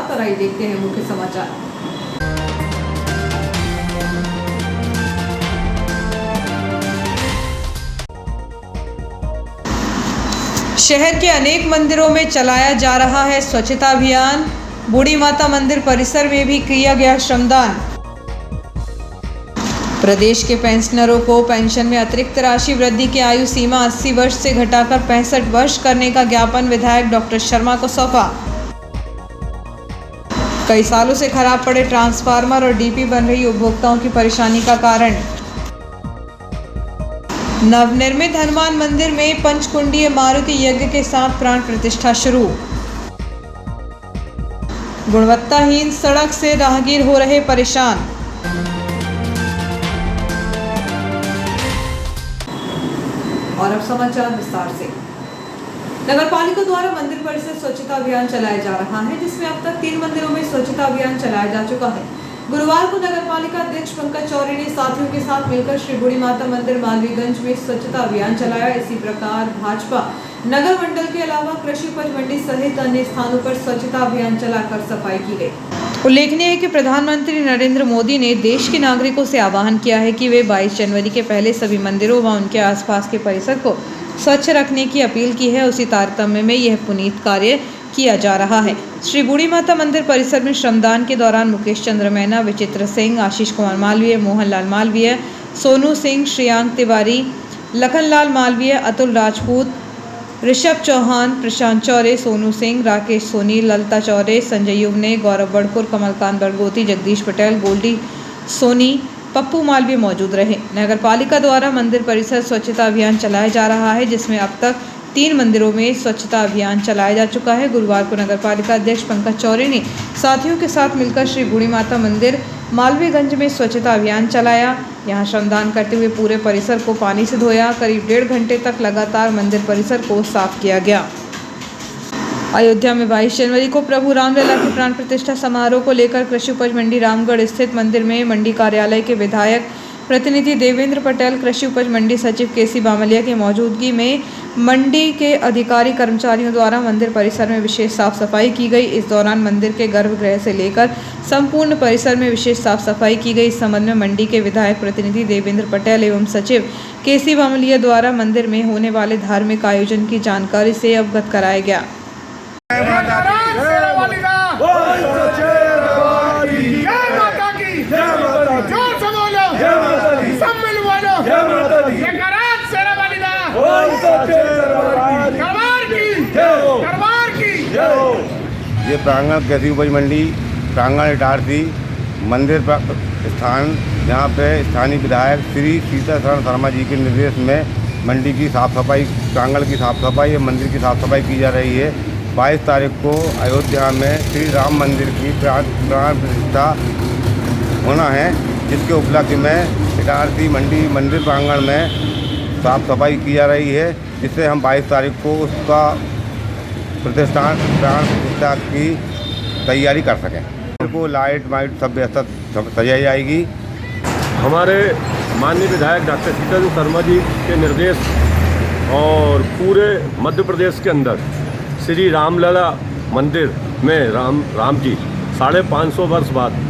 बात। और आइए देखते हैं मुख्य समाचार। शहर के अनेक मंदिरों में चलाया जा रहा है स्वच्छता अभियान। बूढ़ी माता मंदिर परिसर में भी किया गया श्रमदान। प्रदेश के पेंशनरों को पेंशन में अतिरिक्त राशि वृद्धि की आयु सीमा 80 वर्ष से घटाकर 65 वर्ष करने का ज्ञापन विधायक डॉक्टर शर्मा को सौंपा। कई सालों से खराब पड़े ट्रांसफार्मर और डीपी बन रही उपभोक्ताओं की परेशानी का कारण। नवनिर्मित हनुमान मंदिर में पंचकुंडीय मारुति यज्ञ के साथ प्राण प्रतिष्ठा शुरू। गुणवत्ताहीन सड़क से राहगीर हो रहे परेशान। और अब समाचार विस्तार से। नगरपालिका द्वारा मंदिर परिसर स्वच्छता अभियान चलाया जा रहा है, जिसमें अब तक 3 मंदिरों में स्वच्छता अभियान चलाया जा चुका है। गुरुवार को नगरपालिका अध्यक्ष पंकज चौरे ने साथियों के साथ मिलकर श्री बूढ़ी माता मंदिर मालवीगंज में स्वच्छता अभियान चलाया। इसी प्रकार भाजपा नगर मंडल के अलावा कृषि उपज मंडी सहित अन्य स्थानों पर स्वच्छता अभियान चलाकर सफाई की गई। उल्लेखनीय है कि प्रधानमंत्री नरेंद्र मोदी ने देश के नागरिकों से आह्वान किया है कि वे 22 जनवरी के पहले सभी मंदिरों व उनके आसपास के परिसर को स्वच्छ रखने की अपील की है। उसी तारतम्य में यह पुनीत कार्य किया जा रहा है। श्री बूढ़ी माता मंदिर परिसर में श्रमदान के दौरान मुकेश चंद्र मैना, विचित्र सिंह, आशीष कुमार मालवीय, मोहन लाल मालवीय, सोनू सिंह, श्रेयांक तिवारी, लखनलाल मालवीय, अतुल राजपूत, ऋषभ चौहान, प्रशांत चौरे, सोनू सिंह, राकेश सोनी, ललता चौरे, संजय युवने, गौरव बड़कुर, कमलकांत बरगोती, जगदीश पटेल, गोल्डी सोनी, पप्पू मालवीय मौजूद रहे। नगरपालिका द्वारा मंदिर परिसर स्वच्छता अभियान चलाया जा रहा है, जिसमें अब तक 3 मंदिरों में स्वच्छता अभियान चलाया जा चुका है। गुरुवार को नगरपालिका अध्यक्ष पंकज चौरे ने साथियों के साथ मिलकर श्री बूढ़ी माता मंदिर मालवीगंज में स्वच्छता अभियान चलाया। यहां श्रमदान करते हुए पूरे परिसर को पानी से धोया। करीब 1.5 घंटे तक लगातार मंदिर परिसर को साफ किया गया। अयोध्या में 22 जनवरी को प्रभु रामलला के प्राण प्रतिष्ठा समारोह को लेकर कृषि उपज मंडी रामगढ़ स्थित मंदिर में मंडी कार्यालय के विधायक प्रतिनिधि देवेंद्र पटेल, कृषि उपज मंडी सचिव केसी बामलिया की मौजूदगी में मंडी के अधिकारी कर्मचारियों द्वारा मंदिर परिसर में विशेष साफ सफाई की गई। इस दौरान मंदिर के गर्भगृह से लेकर संपूर्ण परिसर में विशेष साफ सफाई की गई। इस संबंध में मंडी के विधायक प्रतिनिधि देवेंद्र पटेल एवं सचिव केसी बामलिया द्वारा मंदिर में होने वाले धार्मिक आयोजन की जानकारी से अवगत कराया गया। ये प्रांगण कृषि उपज मंडी प्रांगण इटारसी मंदिर स्थान, जहाँ पे स्थानीय विधायक श्री सीताशरण शर्मा जी के निर्देश में मंडी की साफ सफाई, प्रांगण की साफ सफाई, मंदिर की साफ सफाई की जा रही है। 22 तारीख को अयोध्या में श्री राम मंदिर की प्राण प्रतिष्ठा होना है, जिसके उपलक्ष्य में इटारसी मंडी मंदिर प्रांगण में साफ सफाई की जा रही है, जिससे हम 22 तारीख को उसका प्राण प्रतिष्ठा की तैयारी कर सकें। को लाइट वाइट सब व्यवस्था सजाई जाएगी। हमारे माननीय विधायक डॉक्टर सीताशरण शर्मा जी के निर्देश और पूरे मध्य प्रदेश के अंदर श्री रामलला मंदिर में राम जी 550 वर्ष बाद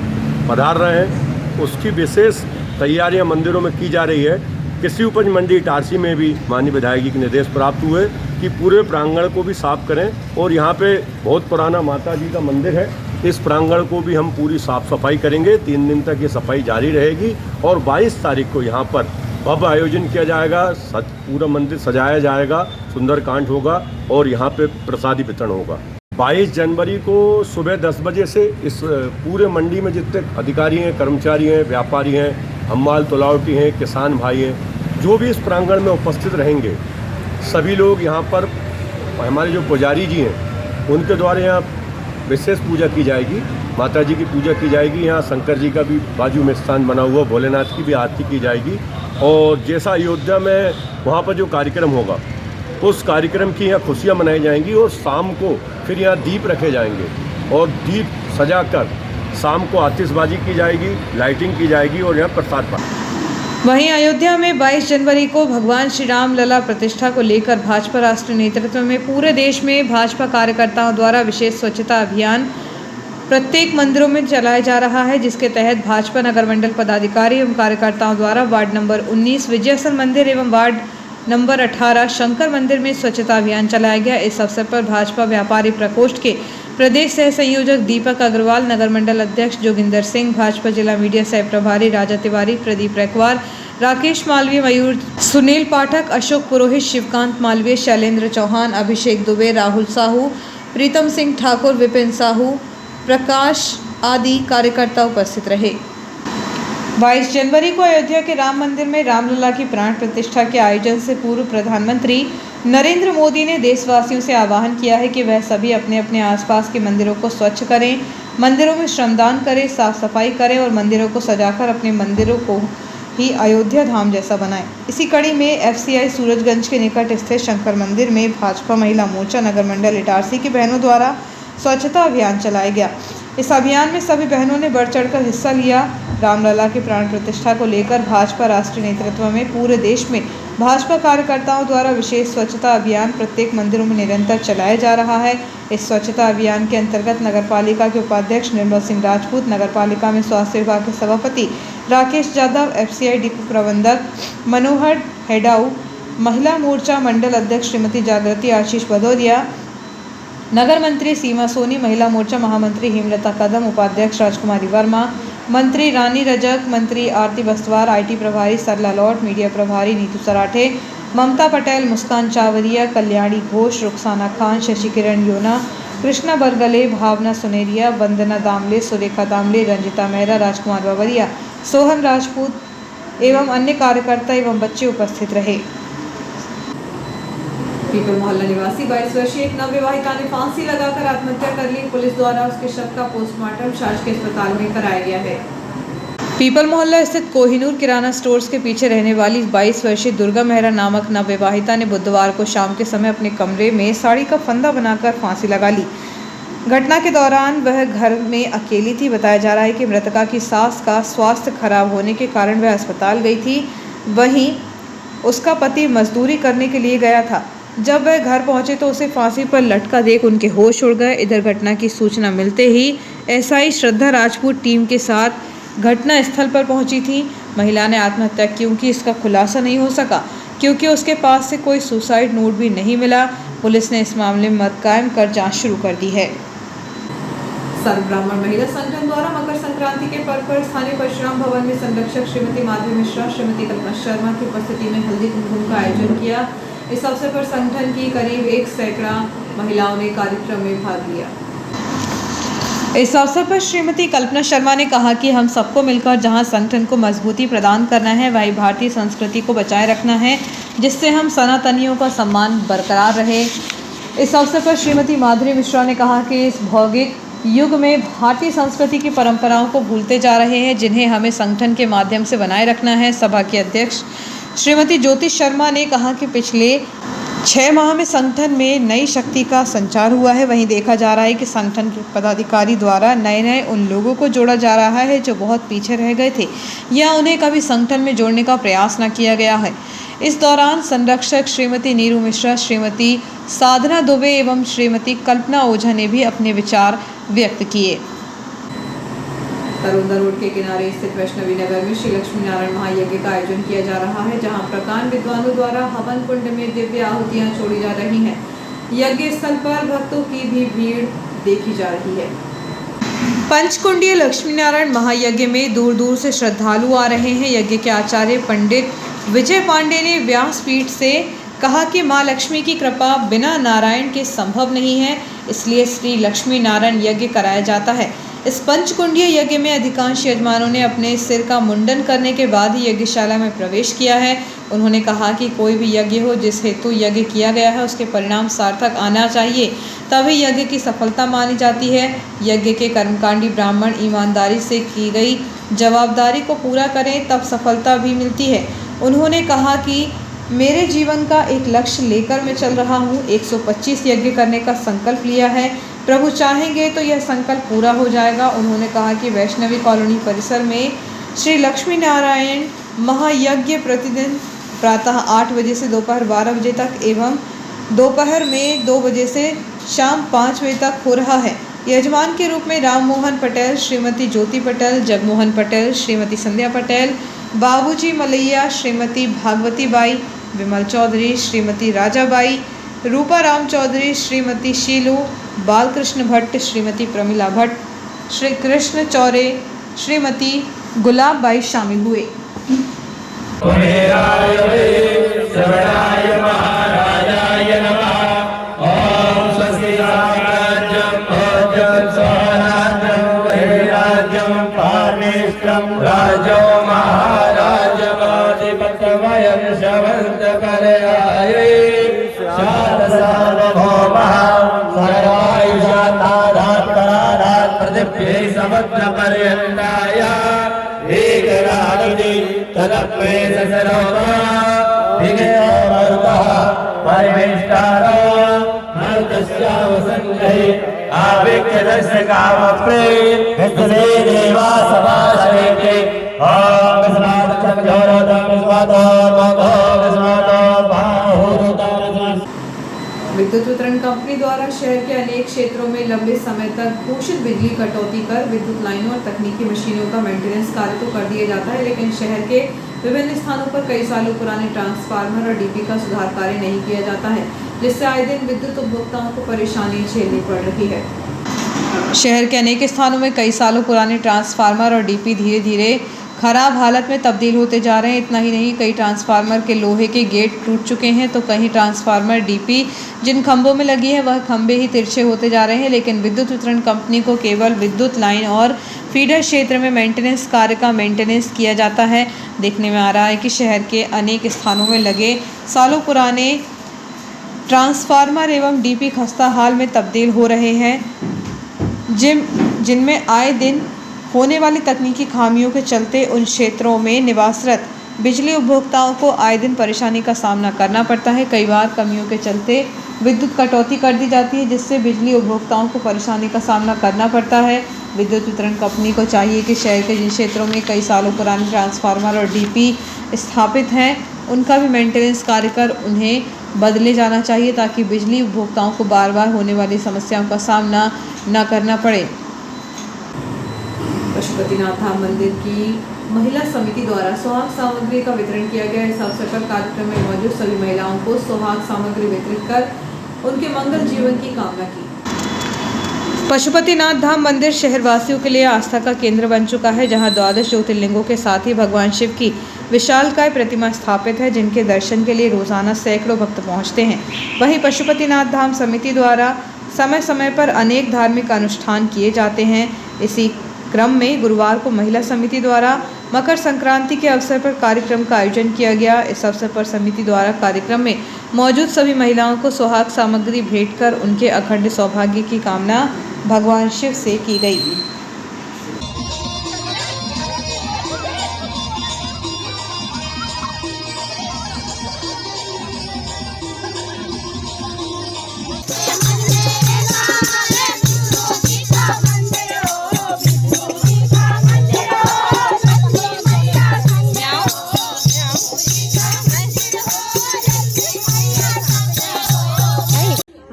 पधार रहे हैं, उसकी विशेष तैयारियां मंदिरों में की जा रही है। कृषि उपज मंडी इटारसी में भी माननीय विधायक जी के निर्देश प्राप्त हुए कि पूरे प्रांगण को भी साफ करें और यहाँ पे बहुत पुराना माता जी का मंदिर है, इस प्रांगण को भी हम पूरी साफ सफाई करेंगे। 3 दिन तक ये सफाई जारी रहेगी और 22 तारीख को यहाँ पर भव्य आयोजन किया जाएगा, पूरा मंदिर सजाया जाएगा, सुंदरकांड होगा और यहाँ पे प्रसादी वितरण होगा। 22 जनवरी को सुबह 10 बजे से इस पूरे मंडी में जितने अधिकारी हैं, कर्मचारी हैं, व्यापारी हैं, हम्माल तुलावटी हैं, किसान भाई हैं, जो भी इस प्रांगण में उपस्थित रहेंगे, सभी लोग यहाँ पर हमारे जो पुजारी जी हैं उनके द्वारा यहाँ विशेष पूजा की जाएगी, माता जी की पूजा की जाएगी। यहाँ शंकर जी का भी बाजू में स्थान बना हुआ, भोलेनाथ की भी आरती की जाएगी और जैसा अयोध्या में वहाँ पर जो कार्यक्रम होगा उस कार्यक्रम की यहाँ खुशियाँ मनाई जाएंगी और शाम को फिर यहाँ दीप रखे जाएंगे और दीप सजाकर शाम को आतिशबाजी की जाएगी, लाइटिंग की जाएगी और यहाँ प्रसाद पाएंगे। वहीं अयोध्या में 22 जनवरी को भगवान श्री राम लला प्रतिष्ठा को लेकर भाजपा राष्ट्रीय नेतृत्व में पूरे देश में भाजपा कार्यकर्ताओं द्वारा विशेष स्वच्छता अभियान प्रत्येक मंदिरों में चलाया जा रहा है, जिसके तहत भाजपा नगर मंडल पदाधिकारी एवं कार्यकर्ताओं द्वारा वार्ड नंबर 19 विजयसन मंदिर एवं वार्ड नंबर 18 शंकर मंदिर में स्वच्छता अभियान चलाया गया। इस अवसर पर भाजपा व्यापारी प्रकोष्ठ के प्रदेश सह संयोजक दीपक अग्रवाल, नगर मंडल अध्यक्ष जोगिंदर सिंह, भाजपा जिला मीडिया सह प्रभारी राजा तिवारी, प्रदीप रैकवार, राकेश मालवीय, मयूर, सुनील पाठक, अशोक पुरोहित, शिवकांत मालवीय, शैलेंद्र चौहान, अभिषेक दुबे, राहुल साहू, प्रीतम सिंह ठाकुर, विपिन साहू, प्रकाश आदि कार्यकर्ता उपस्थित रहे। 22 जनवरी को अयोध्या के राम मंदिर में रामलला की प्राण प्रतिष्ठा के आयोजन से पूर्व प्रधानमंत्री नरेंद्र मोदी ने देशवासियों से आह्वान किया है कि वह सभी अपने अपने आसपास के मंदिरों को स्वच्छ करें, मंदिरों में श्रमदान करें, साफ सफाई करें और मंदिरों को सजाकर अपने मंदिरों को ही अयोध्या धाम जैसा बनाएं। इसी कड़ी में FCI सूरजगंज के निकट स्थित शंकर मंदिर में भाजपा महिला मोर्चा नगर मंडल इटारसी की बहनों द्वारा स्वच्छता अभियान चलाया गया। इस अभियान में सभी बहनों ने बढ़ चढ़कर हिस्सा लिया। रामलला की प्राण प्रतिष्ठा को लेकर भाजपा राष्ट्रीय नेतृत्व में पूरे देश में भाजपा कार्यकर्ताओं द्वारा विशेष स्वच्छता अभियान प्रत्येक मंदिरों में निरंतर चलाया जा रहा है। इस स्वच्छता अभियान के अंतर्गत नगरपालिका के उपाध्यक्ष निर्मल सिंह राजपूत, नगरपालिका में स्वास्थ्य विभाग के सभापति राकेश यादव, FCI डिपो प्रबंधक मनोहर हेडाऊ, महिला मोर्चा मंडल अध्यक्ष श्रीमती जागृति आशीष भदौरिया, नगर मंत्री सीमा सोनी, महिला मोर्चा महामंत्री हेमलता कदम, उपाध्यक्ष राजकुमारी वर्मा, मंत्री रानी रजक, मंत्री आरती बस्तवार, IT प्रभारी सरला लौट, मीडिया प्रभारी नीतू सराठे, ममता पटेल, मुस्कान चावरिया, कल्याणी घोष, रुखसाना खान, शशि किरण योना, कृष्णा बरगले, भावना सुनेरिया, वंदना दामले, सुरेखा दामले, रंजिता मेहरा, राजकुमार बावरिया, सोहन राजपूत एवं अन्य कार्यकर्ता एवं बच्चे उपस्थित रहे। पीपल मोहल्ला निवासी 22 वर्षीय एक नवविवाहिता ने फांसी लगाकर आत्महत्या कर ली। पुलिस द्वारा उसके शव का पोस्टमार्टम शासकीय अस्पताल में कराया गया है। पीपल मोहल्ला स्थित कोहिनूर किराना स्टोर्स के पीछे रहने वाली 22 वर्षीय दुर्गा मेहरा नामक नवविवाहिता ने बुधवार को शाम के समय अपने कमरे में साड़ी का फंदा बनाकर फांसी लगा ली। घटना के दौरान वह घर में अकेली थी। बताया जा रहा है कि मृतका की सास का स्वास्थ्य खराब होने के कारण वह अस्पताल गई थी। वहीं उसका पति मजदूरी करने के लिए गया था। जब वह घर पहुंचे तो उसे फांसी पर लटका देख उनके होश उड़ गए। इधर घटना की सूचना मिलते ही SI श्रद्धा राजपूत टीम के साथ घटना स्थल पर पहुंची थी। महिला ने आत्महत्या क्यों की इसका खुलासा नहीं हो सका, क्योंकि उसके पास से कोई सुसाइड नोट भी नहीं मिला। पुलिस ने इस मामले में मत कायम कर जांच शुरू कर दी है। सर्व ब्राह्मण महिला संगठन द्वारा मकर संक्रांति के पर्व पर स्थानीय परशुराम भवन में संरक्षक श्रीमती माधवी मिश्रा, श्रीमती कल्पना शर्मा की उपस्थिति में हल्दी कुमकुम का आयोजन किया। इस अवसर पर संगठन की करीब 100 महिलाओं ने कार्यक्रम में भाग लिया। इस अवसर पर श्रीमती कल्पना शर्मा ने कहा कि हम सबको मिलकर जहां संगठन को मजबूती प्रदान करना है, वहीं भारतीय संस्कृति को बचाए रखना है, जिससे हम सनातनियों का सम्मान बरकरार रहे। इस अवसर पर श्रीमती माधुरी मिश्रा ने कहा कि इस भौगोलिक युग में भारतीय संस्कृति की परंपराओं को भूलते जा रहे हैं, जिन्हें हमें संगठन के माध्यम से बनाए रखना है। सभा की अध्यक्ष श्रीमती ज्योति शर्मा ने कहा कि पिछले 6 माह में संगठन में नई शक्ति का संचार हुआ है। वहीं देखा जा रहा है कि संगठन के पदाधिकारी द्वारा नए उन लोगों को जोड़ा जा रहा है जो बहुत पीछे रह गए थे या उन्हें कभी संगठन में जोड़ने का प्रयास न किया गया है। इस दौरान संरक्षक श्रीमती नीरू मिश्रा, श्रीमती साधना दुबे एवं श्रीमती कल्पना ओझा ने भी अपने विचार व्यक्त किए। तरुंदा रोड के किनारे स्थित वैष्णवी नगर में श्री लक्ष्मी नारायण महायज्ञ का आयोजन किया जा रहा है, जहां प्रकांड विद्वानों द्वारा हवन कुंड में दिव्य आहुतियां छोड़ी जा रही हैं। यज्ञ स्थल पर भक्तों की भी भीड़ देखी जा रही है। पंचकुंडीय लक्ष्मी नारायण महायज्ञ में दूर दूर से श्रद्धालु आ रहे हैं। यज्ञ के आचार्य पंडित विजय पांडे ने व्यासपीठ से कहा कि माँ लक्ष्मी की कृपा बिना नारायण के संभव नहीं है, इसलिए श्री लक्ष्मी नारायण यज्ञ कराया जाता है। इस पंचकुंडीय यज्ञ में अधिकांश यजमानों ने अपने सिर का मुंडन करने के बाद ही यज्ञशाला में प्रवेश किया है। उन्होंने कहा कि कोई भी यज्ञ हो, जिस हेतु यज्ञ किया गया है, उसके परिणाम सार्थक आना चाहिए, तभी यज्ञ की सफलता मानी जाती है। यज्ञ के कर्मकांडी ब्राह्मण ईमानदारी से की गई जवाबदारी को पूरा करें, तब सफलता भी मिलती है। उन्होंने कहा कि मेरे जीवन का एक लक्ष्य लेकर मैं चल रहा हूँ। 125 यज्ञ करने का संकल्प लिया है। प्रभु चाहेंगे तो यह संकल्प पूरा हो जाएगा। उन्होंने कहा कि वैष्णवी कॉलोनी परिसर में श्री लक्ष्मी नारायण महायज्ञ प्रतिदिन प्रातः 8 बजे से दोपहर 12 बजे तक एवं दोपहर में 2 बजे से शाम 5 बजे तक हो रहा है। यजमान के रूप में राम मोहन पटेल, श्रीमती ज्योति पटेल, जगमोहन पटेल, श्रीमती संध्या पटेल, बाबूजी मलैया, श्रीमती भागवती बाई, विमल चौधरी, श्रीमती राजाबाई, रूपा राम चौधरी, श्रीमती शीलू, बालकृष्ण भट्ट, श्रीमती प्रमिला भट्ट, श्री कृष्ण चौरे, श्रीमती गुलाब बाई शामिल हुए। राजो महाराजमाधिपतमयं शवन्त करयाये सार्वभौमः सर्वायुषातारात् पृथिव्यै समुद्रपर्यन्ताय एकराडि तदप्ये ससरोमा विगयो मरुतः परिवेष्टारो मरुतस्यावसङ्गहि आविक्यदस्य कामप्रे विष्णुदे देवा समाश्रयते ओम विस्मादं जोरोदं विस्मादं विद्युत वितरण कंपनी द्वारा शहर के अनेक क्षेत्रों में लंबे समय तक घोषित बिजली कटौती कर विद्युत लाइनों और तकनीकी मशीनों का मेंटेनेंस कार्य तो कर दिया जाता है, लेकिन शहर के विभिन्न स्थानों पर कई सालों पुराने ट्रांसफार्मर और डीपी का सुधार कार्य नहीं किया जाता है, जिससे आए दिन विद्युत उपभोक्ताओं को परेशानी झेलनी पड़ रही है। शहर के अनेक स्थानों में कई सालों पुराने ट्रांसफार्मर और डीपी धीरे धीरे खराब हालत में तब्दील होते जा रहे हैं। इतना ही नहीं, कई ट्रांसफार्मर के लोहे के गेट टूट चुके हैं, तो कहीं ट्रांसफार्मर डीपी जिन खंभों में लगी है वह खंभे ही तिरछे होते जा रहे हैं। लेकिन विद्युत वितरण कंपनी को केवल विद्युत लाइन और फीडर क्षेत्र में मेंटेनेंस कार्य का मेंटेनेंस किया जाता है। देखने में आ रहा है कि शहर के अनेक स्थानों में लगे सालों पुराने ट्रांसफार्मर एवं डीपी खस्ता हाल में तब्दील हो रहे हैं, जिनमें आए दिन होने वाली तकनीकी खामियों के चलते उन क्षेत्रों में निवासरत बिजली उपभोक्ताओं को आए दिन परेशानी का सामना करना पड़ता है। कई बार कमियों के चलते विद्युत कटौती कर दी जाती है, जिससे बिजली उपभोक्ताओं को परेशानी का सामना करना पड़ता है। विद्युत वितरण कंपनी को चाहिए कि शहर के जिन क्षेत्रों में कई सालों पुराने ट्रांसफार्मर और डीपी स्थापित हैं, उनका भी मेंटेनेंस कार्य कर उन्हें बदले जाना चाहिए, ताकि बिजली उपभोक्ताओं को बार बार होने वाली समस्याओं का सामना न करना पड़े। पशुपतिनाथ धाम मंदिर की महिला समिति द्वारा सुहाग सामग्री का वितरण किया गया। इस अवसर पर कार्यक्रम में मौजूद सभी महिलाओं को सुहाग सामग्री वितरित कर उनके मंगल जीवन की कामना की। पशुपतिनाथ धाम मंदिर शहरवासियों के लिए आस्था का केंद्र बन चुका है, जहां 12 ज्योतिर्लिंगों के साथ ही भगवान शिव की विशालकाय प्रतिमा स्थापित है, जिनके दर्शन के लिए रोजाना सैकड़ों भक्त पहुंचते हैं। वहीं पशुपतिनाथ धाम समिति द्वारा समय समय पर अनेक धार्मिक अनुष्ठान किए जाते हैं। इसी क्रम में गुरुवार को महिला समिति द्वारा मकर संक्रांति के अवसर पर कार्यक्रम का आयोजन किया गया। इस अवसर पर समिति द्वारा कार्यक्रम में मौजूद सभी महिलाओं को सुहाग सामग्री भेंट कर उनके अखंड सौभाग्य की कामना भगवान शिव से की गई।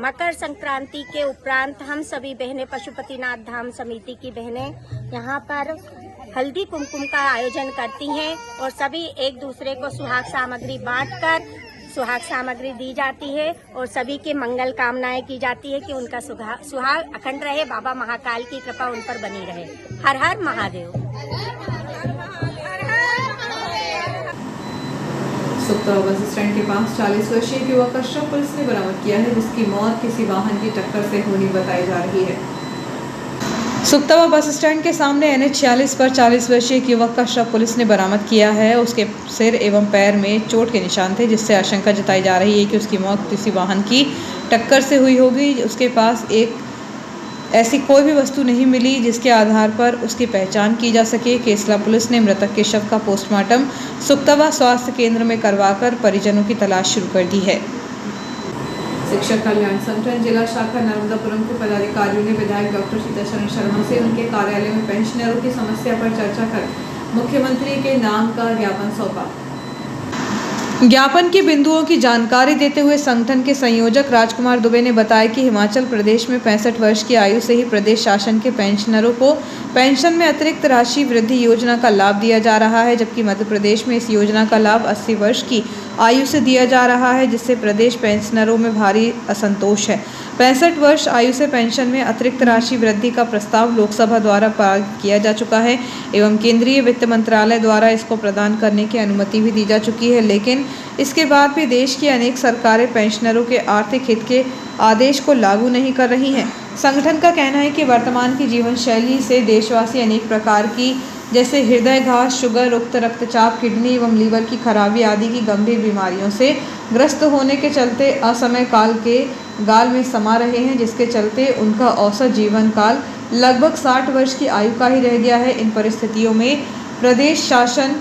मकर संक्रांति के उपरांत हम सभी बहनें पशुपतिनाथ धाम समिति की बहनें यहाँ पर हल्दी कुमकुम का आयोजन करती हैं और सभी एक दूसरे को सुहाग सामग्री बांटकर सुहाग सामग्री दी जाती है और सभी के मंगल कामनाएं की जाती है कि उनका सुहाग अखंड रहे, बाबा महाकाल की कृपा उन पर बनी रहे। हर हर महादेव। सुक्ता बस स्टैंड के पास 40 वर्षीय युवक का शव पुलिस ने बरामद किया है, जिसकी मौत किसी वाहन की टक्कर से होनी बताई जा रही है। सुक्ता बस स्टैंड के सामने NH 46 पर 40 वर्षीय युवक का शव पुलिस ने बरामद किया है। उसके सिर एवं पैर में चोट के निशान थे, जिससे आशंका जताई जा रही है कि उसकी मौत किसी वाहन की टक्कर से हुई होगी। उसके पास एक ऐसी कोई भी वस्तु नहीं मिली जिसके आधार पर उसकी पहचान की जा सके। केसला पुलिस ने मृतक के शव का पोस्टमार्टम सुक्तावा स्वास्थ्य केंद्र में करवाकर परिजनों की तलाश शुरू कर दी है। शिक्षक कल्याण संगठन जिला शाखा नर्मदापुरम के पदाधिकारियों ने विधायक डॉक्टर सीताशरण शर्मा से उनके कार्यालय में पेंशनरों की समस्या पर चर्चा कर मुख्यमंत्री के नाम का ज्ञापन सौंपा। ज्ञापन के बिंदुओं की जानकारी देते हुए संगठन के संयोजक राजकुमार दुबे ने बताया कि हिमाचल प्रदेश में 65 वर्ष की आयु से ही प्रदेश शासन के पेंशनरों को पेंशन में अतिरिक्त राशि वृद्धि योजना का लाभ दिया जा रहा है, जबकि मध्य प्रदेश में इस योजना का लाभ 80 वर्ष की आयु से दिया जा रहा है, जिससे प्रदेश पेंशनरों में भारी असंतोष है। 65 वर्ष आयु से पेंशन में अतिरिक्त राशि वृद्धि का प्रस्ताव लोकसभा द्वारा पारित किया जा चुका है एवं केंद्रीय वित्त मंत्रालय द्वारा इसको प्रदान करने की अनुमति भी दी जा चुकी है, लेकिन इसके बाद भी देश की अनेक सरकारें पेंशनरों के आर्थिक हित के आदेश को लागू नहीं कर रही हैं। संगठन का कहना है कि वर्तमान की जीवन शैली से देशवासी अनेक प्रकार की जैसे हृदय घात, शुगर, उच्च रक्तचाप, किडनी एवं लीवर की खराबी आदि की गंभीर बीमारियों से ग्रस्त होने के चलते असमय काल के गाल में समा रहे हैं, जिसके चलते उनका औसत जीवन काल लगभग 60 वर्ष की आयु का ही रह गया है। इन परिस्थितियों में प्रदेश शासन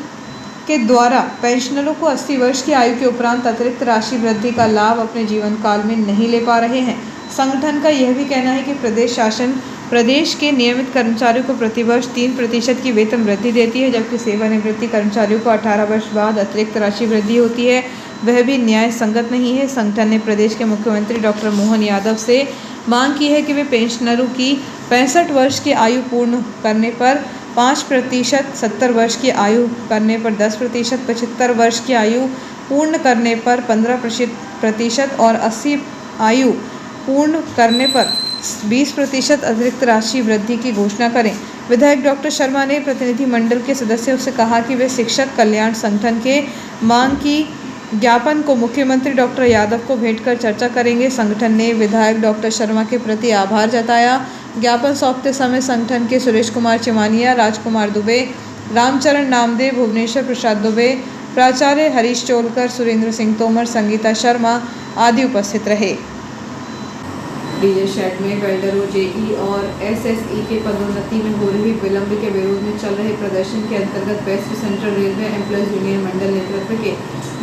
के द्वारा पेंशनरों को 80 वर्ष की आयु के उपरांत अतिरिक्त राशि वृद्धि का लाभ अपने जीवन काल में नहीं ले पा रहे हैं। संगठन का यह भी कहना है कि प्रदेश शासन प्रदेश के नियमित कर्मचारियों को प्रतिवर्ष 3% की वेतन वृद्धि देती है, जबकि सेवानिवृत्ति कर्मचारियों को 18 वर्ष बाद अतिरिक्त राशि वृद्धि होती है, वह भी न्याय संगत नहीं है। संगठन ने प्रदेश के मुख्यमंत्री डॉक्टर मोहन यादव से मांग की है कि वे पेंशनरों की 65 वर्ष की आयु पूर्ण करने पर 5%, 70 वर्ष की आयु करने पर 10%, 75 वर्ष की आयु पूर्ण करने पर 15% और 80 आयु पूर्ण करने पर 20% अतिरिक्त राशि वृद्धि की घोषणा करें। विधायक डॉक्टर शर्मा ने प्रतिनिधिमंडल के सदस्यों से कहा कि वे शिक्षक कल्याण संगठन के मांग की ज्ञापन को मुख्यमंत्री डॉक्टर यादव को भेंट कर चर्चा करेंगे। संगठन ने विधायक डॉक्टर शर्मा के प्रति आभार जताया। ज्ञापन सौंपते समय संगठन के सुरेश कुमार चिमानिया, राजकुमार दुबे, रामचरण नामदेव, भुवनेश्वर प्रसाद दुबे, प्राचार्य हरीश चोलकर, सुरेंद्र सिंह तोमर, संगीता शर्मा आदि उपस्थित रहे। डीजे शेड में वेल्डरों, जेई और एसएसई के पदोन्नति में हो रही विलंब के विरोध में चल रहे प्रदर्शन के अंतर्गत West Central Railway Employees Union मंडल नेतृत्व के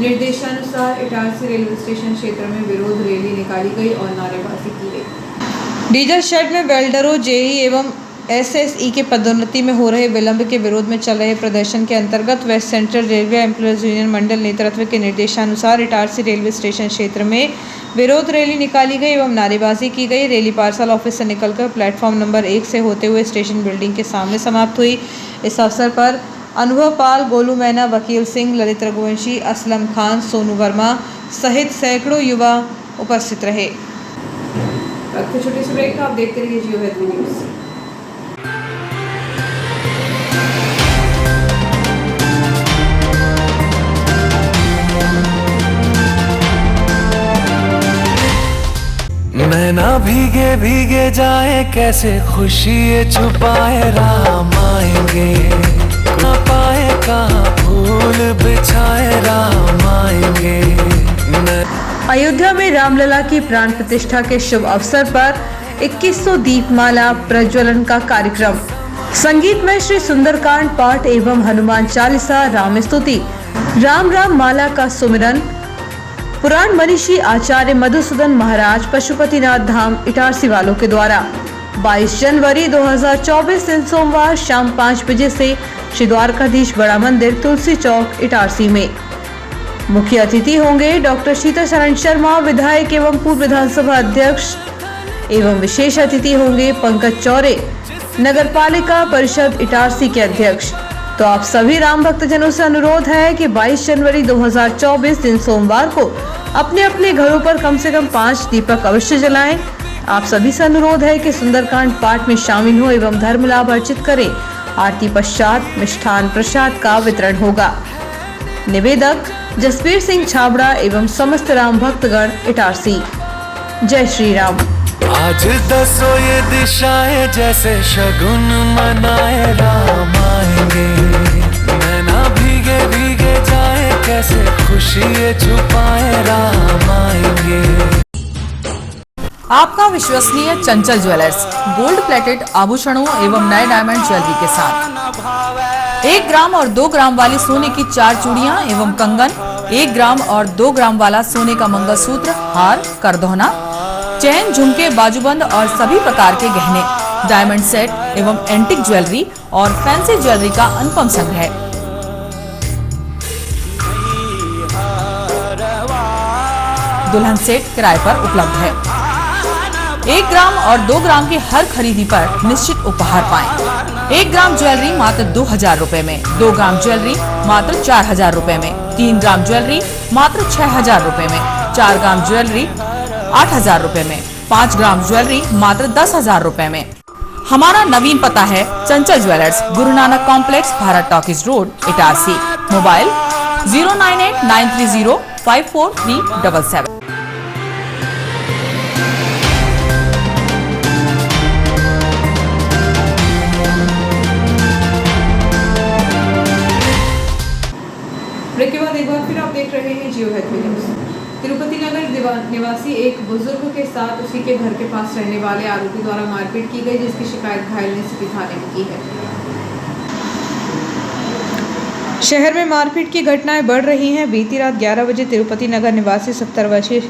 निर्देशानुसार इटारसी रेलवे स्टेशन क्षेत्र में विरोध रैली निकाली गई और नारेबाजी की गई। डीजल शेड में वेल्डरों, जेई एवं एसएसई के पदोन्नति में हो रहे विलंब के विरोध में चल रहे प्रदर्शन के अंतर्गत West Central Railway Employees Union मंडल नेतृत्व के निर्देशानुसार इटारसी रेलवे स्टेशन क्षेत्र में विरोध रैली निकाली गई एवं नारेबाजी की गई। रैली पार्सल ऑफिस से निकलकर प्लेटफॉर्म नंबर 1 से होते हुए स्टेशन बिल्डिंग के सामने समाप्त हुई। इस अवसर पर अनुभव पाल, गोलू मैना, वकील सिंह, ललित रघुवंशी, असलम खान, सोनू वर्मा सहित सैकड़ों युवा उपस्थित रहे। छोटे से ब्रेक आप देखते रहिए जियो हेल्थ न्यूज़। नैना भीगे भीगे जाए कैसे खुशी ये छुपाए, राम आएंगे ना पाए कहाँ फूल बिछाए, राम आएंगे। अयोध्या में रामलला की प्राण प्रतिष्ठा के शुभ अवसर पर 2100 दीपमाला प्रज्वलन का कार्यक्रम, संगीत में श्री सुंदरकांड पाठ एवं हनुमान चालीसा, राम स्तुति, राम राम माला का सुमिरन, पुराण मनीषी आचार्य मधुसूदन महाराज पशुपतिनाथ धाम इटारसी वालों के द्वारा 22 जनवरी 2024 दिन सोमवार शाम 5 बजे से श्री द्वारकाधीश बड़ा मंदिर, तुलसी चौक, इटारसी में। मुख्य अतिथि होंगे डॉक्टर शीतल शरण शर्मा, विधायक एवं पूर्व विधानसभा अध्यक्ष, एवं विशेष अतिथि होंगे पंकज चौरे, नगर पालिका परिषद इटारसी के अध्यक्ष। तो आप सभी राम भक्तजनों से अनुरोध है कि 22 जनवरी 2024 दिन सोमवार को अपने अपने घरों पर कम से कम 5 दीपक अवश्य जलाएं। आप सभी से अनुरोध है कि सुंदरकांड पाठ में शामिल हो एवं धर्म लाभ अर्जित करें। आरती पश्चात मिष्ठान प्रसाद का वितरण होगा। निवेदक जसवीर सिंह छाबड़ा एवं समस्त राम भक्तगण, इटारसी। जय श्री राम। आज दसो ये दिशाएं जैसे शगुन मनाए, राम आएंगे। नैना भीगे भीगे जाए कैसे खुशी ये छुपाए, राम आएंगे। आपका विश्वसनीय चंचल ज्वेलर्स, गोल्ड प्लेटेड आभूषणों एवं नए डायमंड ज्वेलरी के साथ 1 ग्राम और 2 ग्राम वाली सोने की 4 चूड़ियां एवं कंगन, 1 ग्राम और 2 ग्राम वाला सोने का मंगलसूत्र, हार, करदौना, चैन, झुमके, बाजूबंद और सभी प्रकार के गहने, डायमंड सेट एवं एंटिक ज्वेलरी और फैंसी ज्वेलरी का अनुपम संग्रह। दुल्हन सेट किराए पर उपलब्ध है। 1 ग्राम और 2 ग्राम की हर खरीदी पर निश्चित उपहार पाएं। 1 ग्राम ज्वेलरी मात्र 2,000 रुपए में, 2 ग्राम ज्वेलरी मात्र 4,000 रुपए में, 3 ग्राम ज्वेलरी मात्र 6,000 रुपए में, 4 ग्राम ज्वेलरी 8,000 रुपए में, 5 ग्राम ज्वेलरी मात्र 10,000 रुपए में। हमारा नवीन पता है Chanchal jewellers, Guru Nanak complex, Bharat talkies road, Itarsi. Mobile 09893054377। Break के बाद एक बार फिर आप देख रहे हैं जियो हेल्थ न्यूज। तिरुपति नगर निवासी एक बुजुर्ग के साथ उसी के घर के पास रहने वाले आरोपी द्वारा मारपीट की गई, जिसकी शिकायत घायल ने सिटी थाने में की है। शहर में मारपीट की घटनाएं बढ़ रही हैं। बीती रात 11 बजे तिरुपति नगर निवासी 70 वर्षीय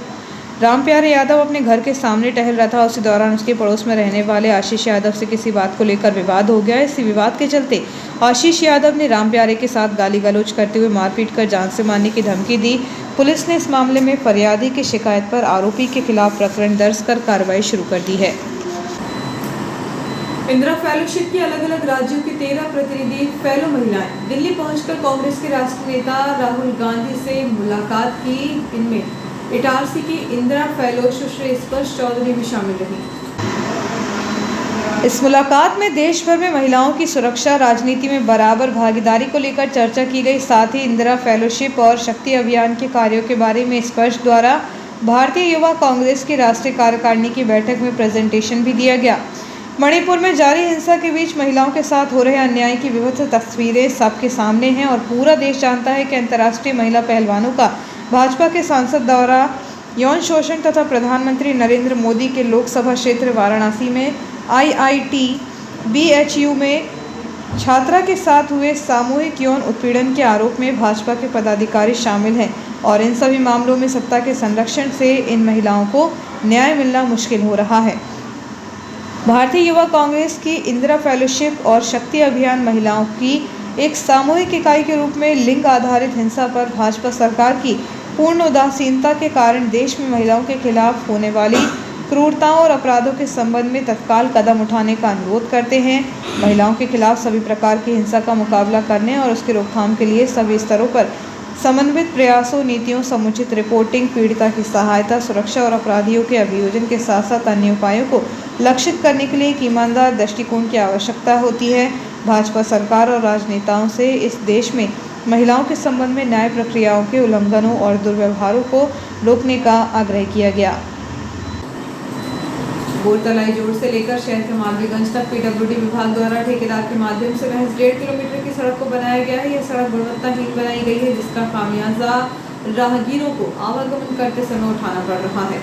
रामप्यारे यादव अपने घर के सामने टहल रहा था। उसी दौरान उसके पड़ोस में रहने वाले आशीष यादव से किसी बात को लेकर विवाद हो गया। इसी विवाद के चलते आशीष यादव ने रामप्यारे के साथ गाली गलौज करते हुए मारपीट कर जान से मारने की धमकी दी। पुलिस ने इस मामले में फरियादी की शिकायत पर आरोपी के खिलाफ प्रकरण दर्ज कर कार्रवाई शुरू कर दी है। इंदिरा फेलोशिप की अलग अलग राज्यों की 13 प्रतिनिधि फेलो महिलाएं दिल्ली पहुंचकर कांग्रेस के राष्ट्रीय नेता राहुल गांधी से मुलाकात की। इनमें इटारसी की इंदिरा फेलो सुश्री स्पर्श चौधरी भी शामिल रही। इस मुलाकात में देश भर में महिलाओं की सुरक्षा, राजनीति में बराबर भागीदारी को लेकर चर्चा की गई। साथ ही इंदिरा फेलोशिप और शक्ति अभियान के कार्यों के बारे में स्पर्श द्वारा भारतीय युवा कांग्रेस की राष्ट्रीय कार्यकारिणी की बैठक में प्रेजेंटेशन भी दिया गया। मणिपुर में जारी हिंसा के बीच महिलाओं के साथ हो रहे अन्याय की विविध तस्वीरें सबके सामने हैं और पूरा देश जानता है कि अंतर्राष्ट्रीय महिला पहलवानों का भाजपा के सांसद द्वारा यौन शोषण तथा प्रधानमंत्री नरेंद्र मोदी के लोकसभा क्षेत्र वाराणसी में IIT BHU में छात्रा के साथ हुए सामूहिक यौन उत्पीड़न के आरोप में भाजपा के पदाधिकारी शामिल हैं और इन सभी मामलों में सत्ता के संरक्षण से इन महिलाओं को न्याय मिलना मुश्किल हो रहा है। भारतीय युवा कांग्रेस की इंदिरा फेलोशिप और शक्ति अभियान महिलाओं की एक सामूहिक इकाई के रूप में लिंग आधारित हिंसा पर भाजपा सरकार की पूर्ण उदासीनता के कारण देश में महिलाओं के खिलाफ होने वाली क्रूरताओं और अपराधों के संबंध में तत्काल कदम उठाने का अनुरोध करते हैं। महिलाओं के खिलाफ सभी प्रकार की हिंसा का मुकाबला करने और उसकी रोकथाम के लिए सभी स्तरों पर समन्वित प्रयासों, नीतियों, समुचित रिपोर्टिंग, पीड़िता की सहायता, सुरक्षा और अपराधियों के अभियोजन के साथ साथ अन्य उपायों को लक्षित करने के लिए एक ईमानदार दृष्टिकोण की आवश्यकता होती है। भाजपा सरकार और राजनेताओं से इस देश में महिलाओं के संबंध में न्याय प्रक्रियाओं के उल्लंघनों और दुर्व्यवहारों को रोकने का आग्रह किया गया। बोरतलाई जोड़ से लेकर शहर के मालवीगंज तक PWD विभाग द्वारा ठेकेदार के माध्यम से महज 1.5 किलोमीटर की सड़क को बनाया गया है। यह सड़क गुणवत्ताहीन बनाई गई है, जिसका खामियाजा राहगीरों को आवागमन करते समय उठाना पड़ रहा है।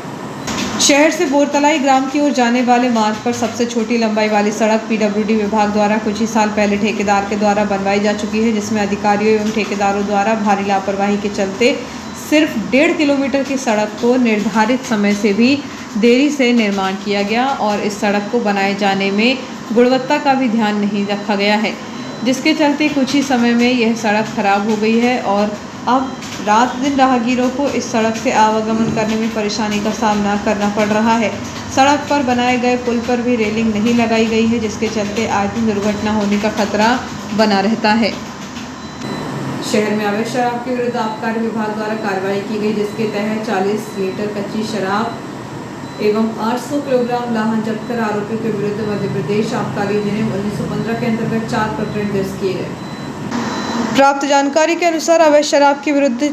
शहर से बोरतलाई ग्राम की ओर जाने वाले मार्ग पर सबसे छोटी लंबाई वाली सड़क PWD विभाग द्वारा कुछ ही साल पहले ठेकेदार के द्वारा बनवाई जा चुकी है, जिसमें अधिकारियों एवं ठेकेदारों द्वारा भारी लापरवाही के चलते सिर्फ 1.5 किलोमीटर की सड़क को निर्धारित समय से भी देरी से निर्माण किया गया और इस सड़क को बनाए जाने में गुणवत्ता का भी ध्यान नहीं रखा गया है, जिसके चलते कुछ ही समय में यह सड़क खराब हो गई है और अब रात दिन राहगीरों को इस सड़क से आवागमन करने में परेशानी का सामना करना पड़ रहा है। सड़क पर बनाए गए पुल पर भी रेलिंग नहीं लगाई गई है, जिसके चलते आज दिन दुर्घटना होने का खतरा बना रहता है। शहर में अवैध शराब के विरुद्ध आबकारी विभाग द्वारा कार्रवाई की गई, जिसके तहत 40 लीटर कच्ची शराब एवं 800 किलोग्राम लाहन जब्त कर आरोपियों के विरुद्ध मध्य प्रदेश आबकारी अधिनियम 1915 के अंतर्गत 4 प्रकरण दर्ज किए गए। प्राप्त जानकारी के अनुसार अवैध शराब के विरुद्ध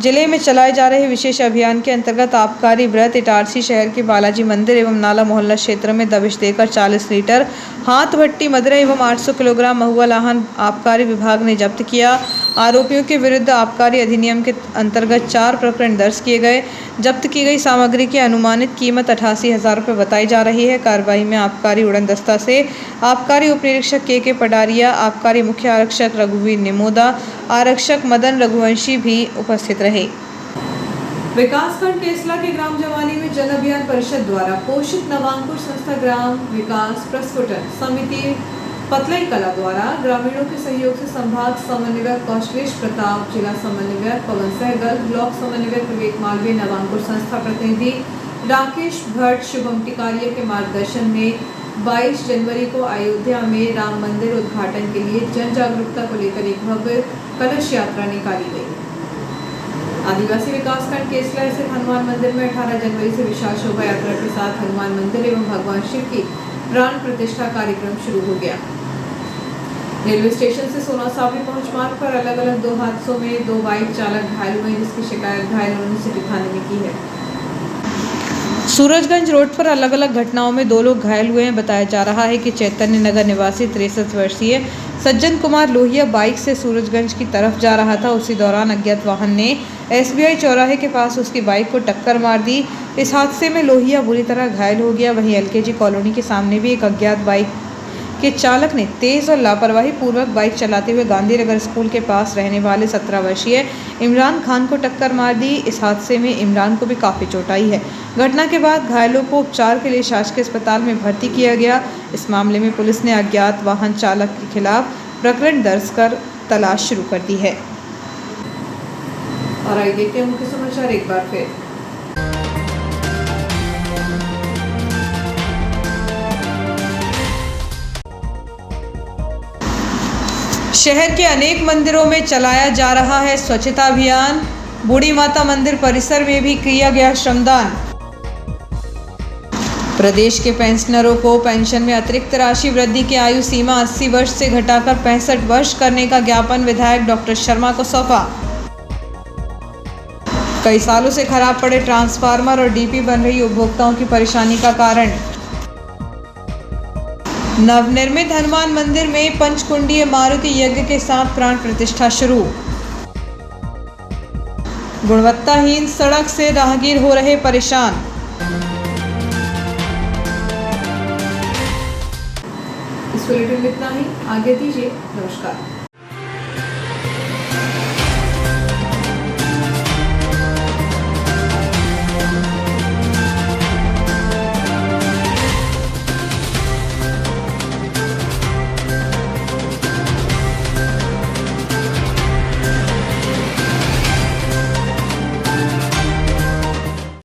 जिले में चलाए जा रहे विशेष अभियान के अंतर्गत आबकारी व्रत इटारसी शहर के बालाजी मंदिर एवं नाला मोहल्ला क्षेत्र में दबिश देकर 40 लीटर हाथ भट्टी मदिरा एवं 800 किलोग्राम महुआ लाहन आबकारी विभाग ने जब्त किया। आरोपियों के विरुद्ध आबकारी अधिनियम के अंतर्गत 4 प्रकरण दर्ज किए गए। जब्त की गई सामग्री की अनुमानित कीमत 88,000 रुपये बताई जा रही है। कार्रवाई में आबकारी उड़न दस्ता से आबकारी उप निरीक्षक के पडारिया, आबकारी मुख्य आरक्षक रघुवीर निमोदा, आरक्षक मदन रघुवंशी भी उपस्थित रहे। विकासखंड केसला के ग्राम जवानी में जन अभियान परिषद द्वारा पोषित नवांकुर संस्था ग्राम विकास प्रस्फुटन समिति पतलाई कला द्वारा ग्रामीणों के सहयोग से संभाग समन्वयक कौशलेश प्रताप, जिला समन्वयक पवन सहगल, ब्लॉक समन्वयक विवेक मालवीय, नवांकुर संस्था प्रतिनिधि राकेश भट्ट, शुभम टिकारिया के मार्गदर्शन में 22 जनवरी को अयोध्या में राम मंदिर उद्घाटन के लिए जन जागरूकता को लेकर एक भव्य कलश यात्रा निकाली गई। आदिवासी विकासखंड केसला स्थित हनुमान मंदिर में 18 जनवरी से विशाल शोभा यात्रा के साथ हनुमान मंदिर एवं भगवान शिव की प्राण प्रतिष्ठा कार्यक्रम शुरू हो गया। रेलवे स्टेशन से सोना सावली पहुंच मार्ग पर अलग अलग 2 हादसों में 2 बाइक चालक घायल हुए, जिसकी शिकायत घायलों ने सिटी थाने में की है। सूरजगंज रोड पर अलग अलग घटनाओं में 2 लोग घायल हुए हैं। बताया जा रहा है कि चैतन्य नगर निवासी 63 वर्षीय सज्जन कुमार लोहिया बाइक से सूरजगंज की तरफ जा रहा था। उसी दौरान अज्ञात वाहन ने SBI चौराहे के पास उसकी बाइक को टक्कर मार दी। इस हादसे में लोहिया बुरी तरह घायल हो गया। वहीं LKG कॉलोनी के सामने भी एक अज्ञात बाइक के चालक ने तेज और लापरवाही पूर्वक बाइक चलाते हुए गांधीनगर स्कूल के पास रहने वाले 17 वर्षीय इमरान खान को टक्कर मार दी। इस हादसे में इमरान को भी काफ़ी चोट आई है। घटना के बाद घायलों को उपचार के लिए शासकीय अस्पताल में भर्ती किया गया। इस मामले में पुलिस ने अज्ञात वाहन चालक के खिलाफ प्रकरण दर्ज कर तलाश शुरू कर दी है। और आइए देखते हैं मुख्य समाचार एक बार फिर। शहर के अनेक मंदिरों में चलाया जा रहा है स्वच्छता अभियान। बूढ़ी माता मंदिर परिसर में भी किया गया श्रमदान। प्रदेश के पेंशनरों को पेंशन में अतिरिक्त राशि वृद्धि की आयु सीमा 80 वर्ष से घटाकर 65 वर्ष करने का ज्ञापन विधायक डॉक्टर शर्मा को सौंपा। कई सालों से खराब पड़े ट्रांसफार्मर और डीपी बन रही उपभोक्ताओं की परेशानी का कारण। नवनिर्मित हनुमान मंदिर में पंचकुंडीय मारुति यज्ञ के साथ प्राण प्रतिष्ठा शुरू। गुणवत्ताहीन सड़क से राहगीर हो रहे परेशान। इस बुलेटिन में इतना ही। आगे दीजिए। नमस्कार।